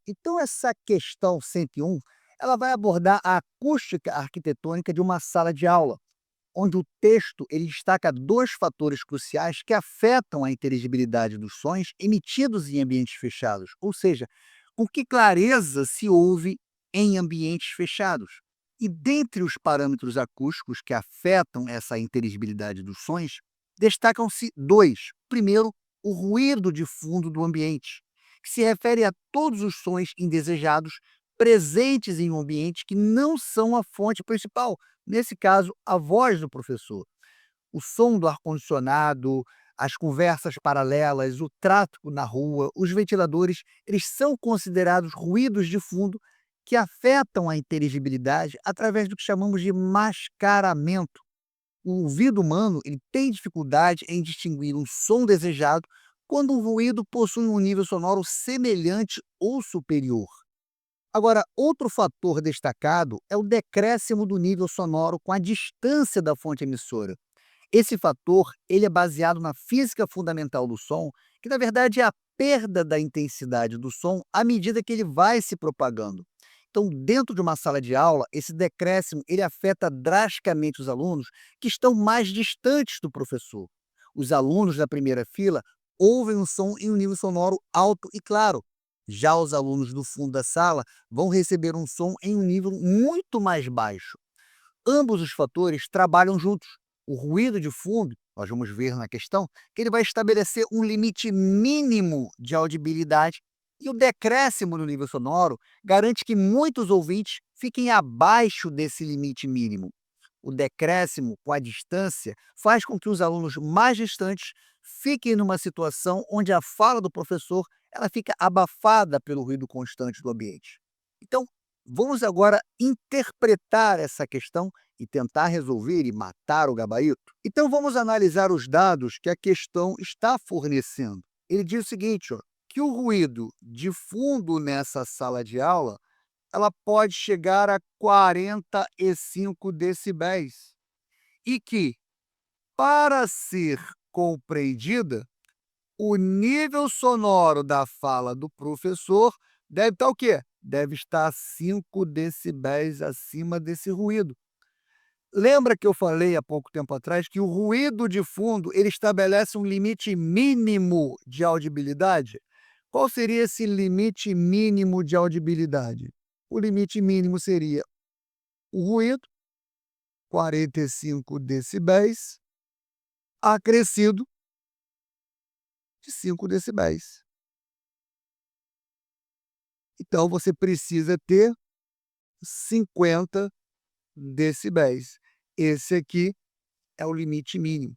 Então essa questão 101, ela vai abordar a acústica arquitetônica de uma sala de aula, onde o texto ele destaca dois fatores cruciais que afetam a inteligibilidade dos sons emitidos em ambientes fechados, ou seja, com que clareza se ouve em ambientes fechados. E dentre os parâmetros acústicos que afetam essa inteligibilidade dos sons, destacam-se dois. Primeiro, o ruído de fundo do ambiente, que se refere a todos os sons indesejados presentes em um ambiente que não são a fonte principal, nesse caso, a voz do professor. O som do ar-condicionado, as conversas paralelas, o tráfego na rua, os ventiladores, eles são considerados ruídos de fundo que afetam a inteligibilidade através do que chamamos de mascaramento. O ouvido humano ele tem dificuldade em distinguir um som desejado quando um ruído possui um nível sonoro semelhante ou superior. Agora, outro fator destacado é o decréscimo do nível sonoro com a distância da fonte emissora. Esse fator ele é baseado na física fundamental do som, que na verdade é a perda da intensidade do som à medida que ele vai se propagando. Então, dentro de uma sala de aula, esse decréscimo ele afeta drasticamente os alunos que estão mais distantes do professor. Os alunos da primeira fila ouvem um som em um nível sonoro alto e claro. Já os alunos do fundo da sala vão receber um som em um nível muito mais baixo. Ambos os fatores trabalham juntos. O ruído de fundo, nós vamos ver na questão, que ele vai estabelecer um limite mínimo de audibilidade e o decréscimo no nível sonoro garante que muitos ouvintes fiquem abaixo desse limite mínimo. O decréscimo com a distância faz com que os alunos mais distantes fiquem numa situação onde a fala do professor ela fica abafada pelo ruído constante do ambiente. Então, vamos agora interpretar essa questão e tentar resolver e matar o gabarito? Então vamos analisar os dados que a questão está fornecendo. Ele diz o seguinte, ó, que o ruído de fundo nessa sala de aula ela pode chegar a 45 decibéis e que, para ser compreendida, o nível sonoro da fala do professor deve estar o quê? Deve estar 5 decibéis acima desse ruído. Lembra que eu falei há pouco tempo atrás que o ruído de fundo ele estabelece um limite mínimo de audibilidade? Qual seria esse limite mínimo de audibilidade? O limite mínimo seria o ruído, 45 decibéis, acrescido de 5 decibéis. Então você precisa ter 50 decibéis. Esse aqui é o limite mínimo.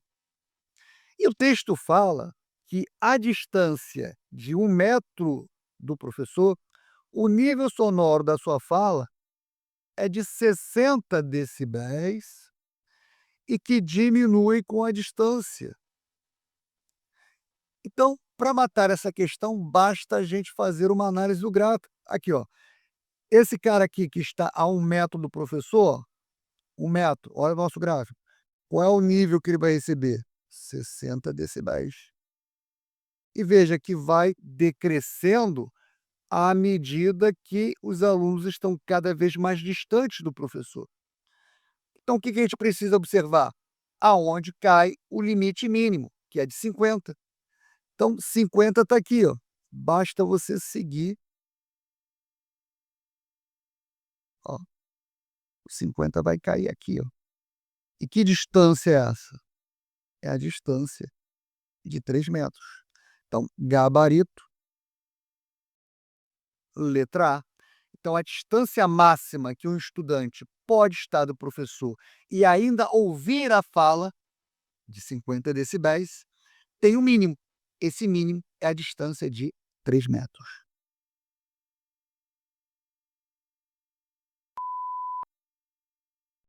E o texto fala que a distância de 1 metro do professor, o nível sonoro da sua fala é de 60 decibéis e que diminui com a distância. Então, para matar essa questão, basta a gente fazer uma análise do gráfico. Aqui, ó. Esse cara aqui que está a 1 metro do professor, 1 metro, olha o nosso gráfico. Qual é o nível que ele vai receber? 60 decibéis. E veja que vai decrescendo à medida que os alunos estão cada vez mais distantes do professor. Então, o que a gente precisa observar? Aonde cai o limite mínimo, que é de 50. Então, 50 está aqui, ó. Basta você seguir, ó. O 50 vai cair aqui, ó. E que distância é essa? É a distância de 3 metros. Então, gabarito, letra A. Então, a distância máxima que um estudante pode estar do professor e ainda ouvir a fala, de 50 decibéis, tem um mínimo. Esse mínimo é a distância de 3 metros.